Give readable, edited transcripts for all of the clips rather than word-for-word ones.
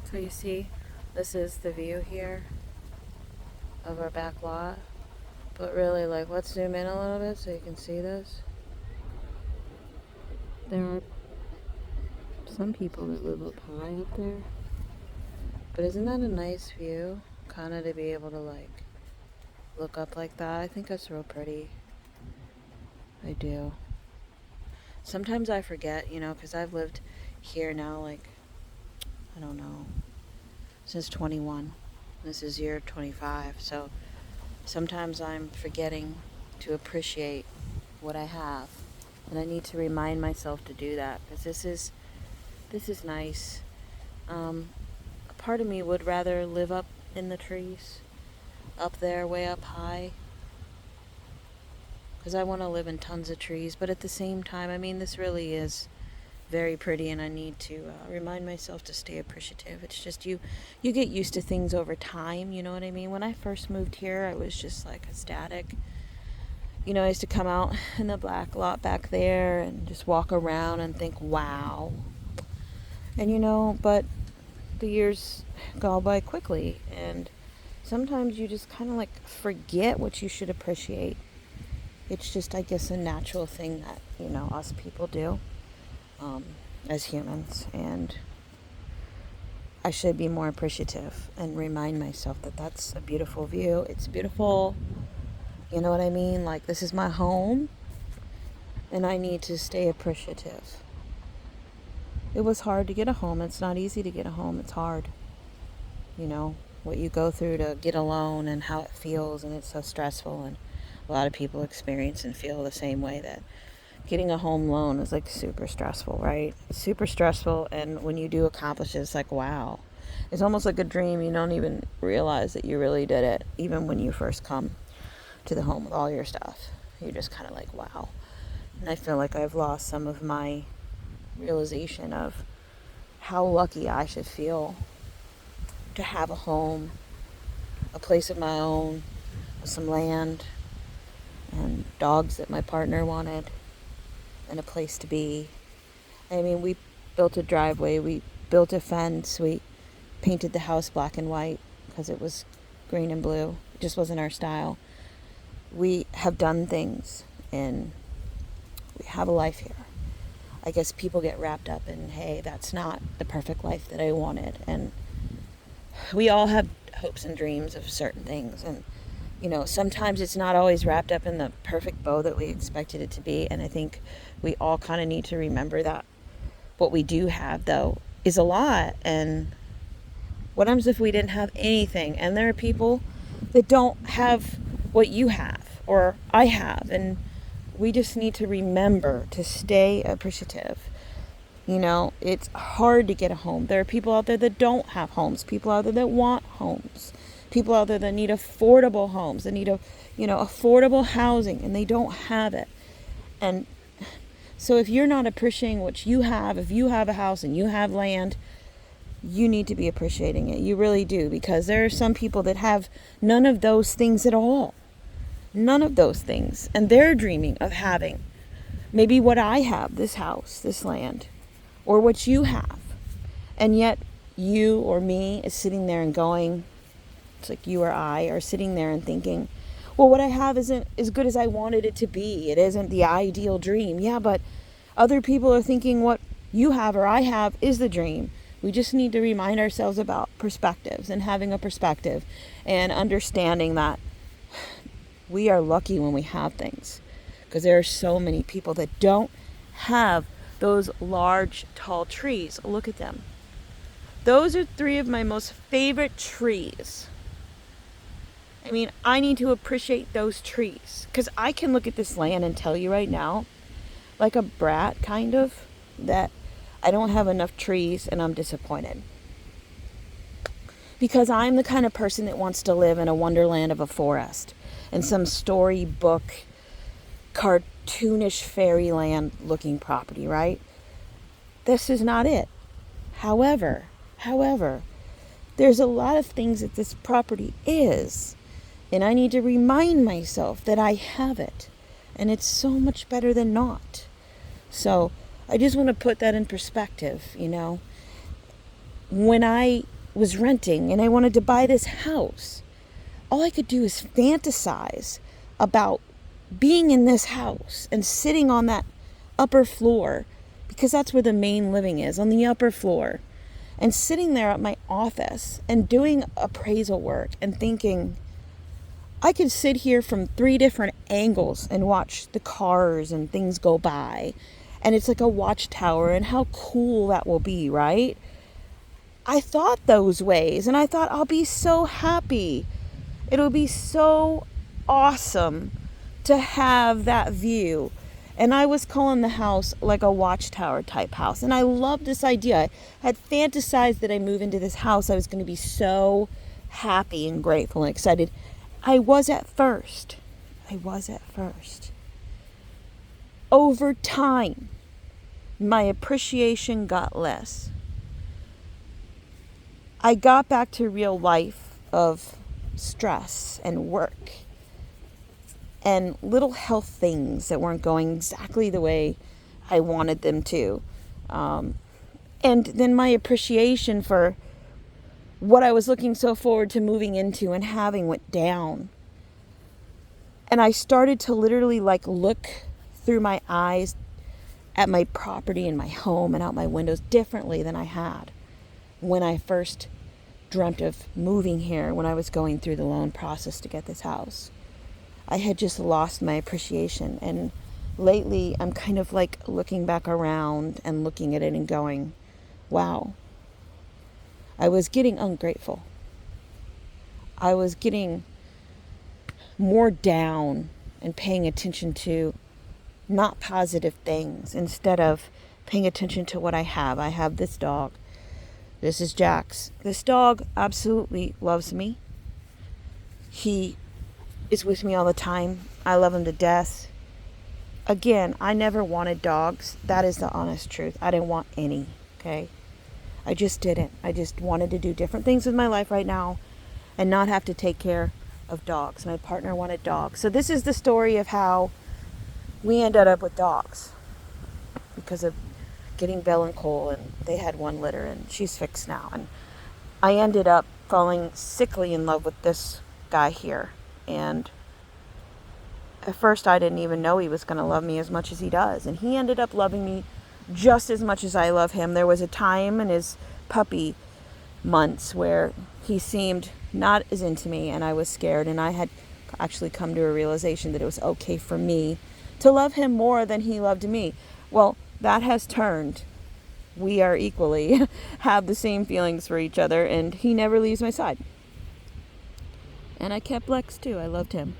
So you see, this is the view here of our back lot. But really, like, let's zoom in a little bit so you can see this. There are some people that live up high up there. But isn't that a nice view? Kind of to be able to, like, look up like that. I think that's real pretty. I do. Sometimes I forget, because I've lived here now, like, I don't know, since 21. This is year 25. So sometimes I'm forgetting to appreciate what I have. And I need to remind myself to do that, because this is nice. A part of me would rather live up in the trees, up there, way up high, because I want to live in tons of trees. But at the same time, I mean, this really is very pretty, and I need to remind myself to stay appreciative. It's just you get used to things over time, you know what I mean? When I first moved here, I was just like ecstatic. I used to come out in the black lot back there and just walk around and think, wow. And but the years go by quickly, and sometimes you just kind of like forget what you should appreciate. It's just, I guess, a natural thing that, us people do. As humans, and I should be more appreciative and remind myself that that's a beautiful view. It's beautiful, you know what I mean? Like, this is my home, and I need to stay appreciative. It was hard to get a home. It's not easy to get a home. It's hard, what you go through to get a loan and how it feels, and it's so stressful, and a lot of people experience and feel the same way, that getting a home loan is like super stressful, right? It's super stressful, and when you do accomplish it, it's like, wow. It's almost like a dream. You don't even realize that you really did it, even when you first come to the home with all your stuff. You're just kind of like, wow. And I feel like I've lost some of my realization of how lucky I should feel to have a home, a place of my own, with some land, and dogs that my partner wanted, and a place to be. I mean, we built a driveway, we built a fence, we painted the house black and white because it was green and blue. It just wasn't our style. We have done things, and we have a life here. I guess people get wrapped up in, hey, that's not the perfect life that I wanted. And we all have hopes and dreams of certain things, and sometimes it's not always wrapped up in the perfect bow that we expected it to be. And I think we all kind of need to remember that what we do have, though, is a lot. And what happens if we didn't have anything? And there are people that don't have what you have or I have. And we just need to remember to stay appreciative. It's hard to get a home. There are people out there that don't have homes, people out there that want homes, people out there that need affordable homes, that need affordable housing, and they don't have it. And so if you're not appreciating what you have, if you have a house and you have land, you need to be appreciating it. You really do, because there are some people that have none of those things at all. None of those things. And they're dreaming of having maybe what I have, this house, this land, or what you have. And yet you or me is sitting there and going, it's like you or I are sitting there and thinking, well, what I have isn't as good as I wanted it to be. It isn't the ideal dream. Yeah, but other people are thinking what you have or I have is the dream. We just need to remind ourselves about perspectives, and having a perspective, and understanding that we are lucky when we have things, because there are so many people that don't have those large, tall trees. Look at them. Those are 3 of my most favorite trees. I mean, I need to appreciate those trees, because I can look at this land and tell you right now, like a brat kind of, that I don't have enough trees, and I'm disappointed. Because I'm the kind of person that wants to live in a wonderland of a forest, in some storybook, cartoonish fairyland looking property, right? This is not it. However, there's a lot of things that this property is, and I need to remind myself that I have it, and it's so much better than not. So I just want to put that in perspective. When I was renting and I wanted to buy this house, all I could do is fantasize about being in this house and sitting on that upper floor, because that's where the main living is, on the upper floor, and sitting there at my office and doing appraisal work and thinking, I could sit here from 3 different angles and watch the cars and things go by. And it's like a watchtower, and how cool that will be, right? I thought those ways, and I thought I'll be so happy. It'll be so awesome to have that view. And I was calling the house like a watchtower type house. And I loved this idea. I had fantasized that I move into this house, I was going to be so happy and grateful and excited. I was at first. Over time, my appreciation got less. I got back to real life of stress and work and little health things that weren't going exactly the way I wanted them to. And then my appreciation for what I was looking so forward to moving into and having went down. And I started to literally look through my eyes at my property and my home and out my windows differently than I had when I first dreamt of moving here, when I was going through the loan process to get this house. I had just lost my appreciation. And lately I'm kind of looking back around and looking at it and going, wow, I was getting ungrateful. I was getting more down and paying attention to not positive things instead of paying attention to what I have. I have this dog. This is Jax. This dog absolutely loves me. He is with me all the time. I love him to death. Again, I never wanted dogs. That is the honest truth. I didn't want any, okay? I just didn't. I just wanted to do different things with my life right now and not have to take care of dogs. My partner wanted dogs. So this is the story of how we ended up with dogs because of getting Belle and Cole, and they had 1 litter, and she's fixed now. And I ended up falling sickly in love with this guy here. And at first I didn't even know he was going to love me as much as he does. And he ended up loving me just as much as I love him. There was a time in his puppy months where he seemed not as into me, and I was scared. And I had actually come to a realization that it was okay for me to love him more than he loved me. Well, that has turned. We are equally have the same feelings for each other, and he never leaves my side. And I kept Lex too. I loved him.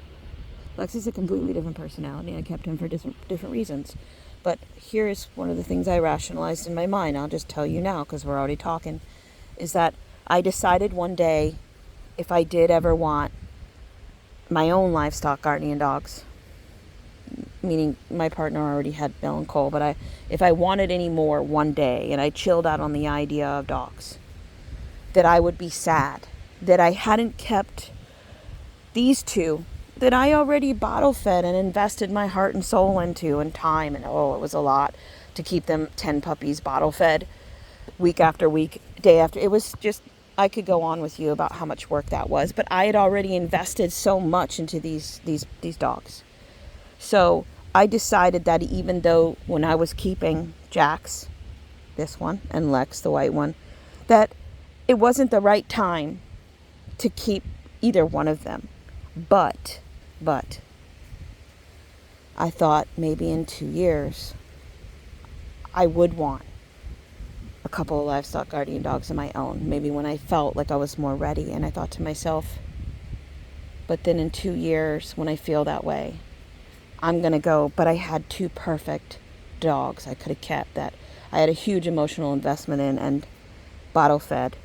Lex is a completely different personality. I kept him for different reasons. But here's one of the things I rationalized in my mind. I'll just tell you now because we're already talking. Is that I decided one day, if I did ever want my own livestock guardian dogs, meaning my partner already had Belle and Cole, but if I wanted any more one day and I chilled out on the idea of dogs, that I would be sad that I hadn't kept these 2 that I already bottle fed and invested my heart and soul into and time. And it was a lot to keep them 10 puppies bottle fed week after week, day after. It was just, I could go on with you about how much work that was, but I had already invested so much into these dogs. So I decided that even though when I was keeping Jax, this one, and Lex, the white one, that it wasn't the right time to keep either one of them. But I thought maybe in 2 years I would want a couple of livestock guardian dogs of my own, maybe when I felt like I was more ready. And I thought to myself, but then in 2 years when I feel that way, I'm going to go. But I had 2 perfect dogs I could have kept that I had a huge emotional investment in and bottle fed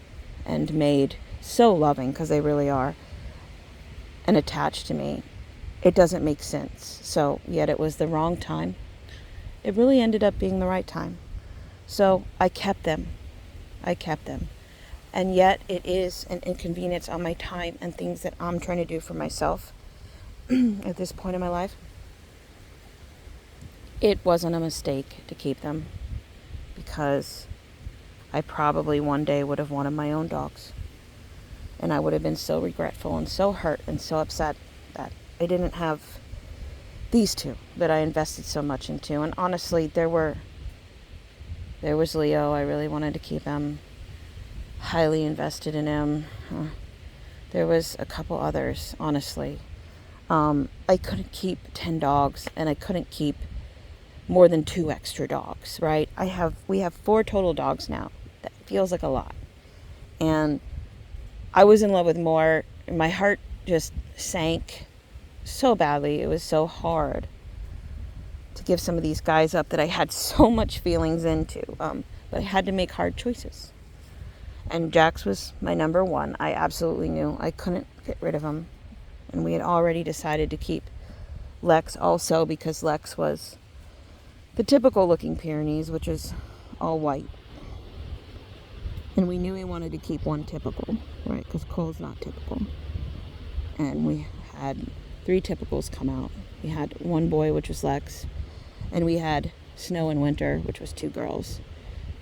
and made so loving, because they really are, and attached to me. It doesn't make sense. So yet it was the wrong time. It really ended up being the right time. So I kept them. And yet it is an inconvenience on my time and things that I'm trying to do for myself at this point in my life. It wasn't a mistake to keep them, because I probably one day would have wanted my own dogs. And I would have been so regretful and so hurt and so upset that I didn't have these two that I invested so much into. And honestly, there was Leo. I really wanted to keep him. Highly invested in him. There was a couple others, honestly. I couldn't keep 10 dogs, and I couldn't keep more than 2 extra dogs, right? We have 4 total dogs now. That feels like a lot. And I was in love with more, and my heart just sank so badly. It was so hard to give some of these guys up that I had so much feelings into. But I had to make hard choices. And Jax was my number one. I absolutely knew I couldn't get rid of him. And we had already decided to keep Lex also, because Lex was the typical looking Pyrenees, which is all white. And we knew we wanted to keep one typical, right? Because Cole's not typical. And we had 3 typicals come out. We had one boy, which was Lex. And we had Snow and Winter, which was 2 girls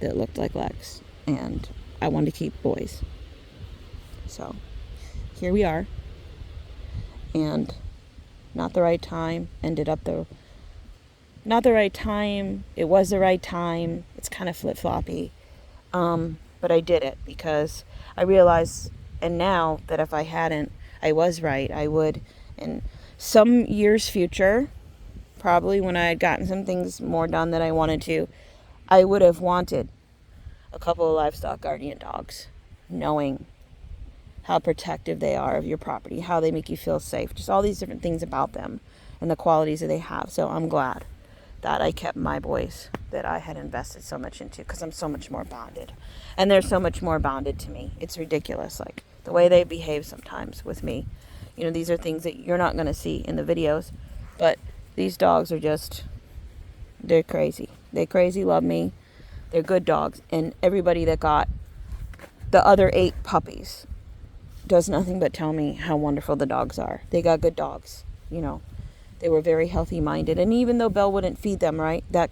that looked like Lex. And I wanted to keep boys. So here we are. And not the right time. Not the right time. It was the right time. It's kind of flip-floppy. But I did it because I realized, and now that if I hadn't, I was right. I would, in some years future, probably when I had gotten some things more done that I wanted to, I would have wanted a couple of livestock guardian dogs, knowing how protective they are of your property, how they make you feel safe, just all these different things about them and the qualities that they have. So I'm glad that I kept my boys that I had invested so much into, because I'm so much more bonded. And they're so much more bonded to me. It's ridiculous. Like the way they behave sometimes with me. You know, these are things that you're not going to see in the videos, but these dogs are just, they're crazy. They crazy love me. They're good dogs. And everybody that got the other 8 puppies does nothing but tell me how wonderful the dogs are. They got good dogs, you know. They were very healthy minded. And even though Belle wouldn't feed them, right, that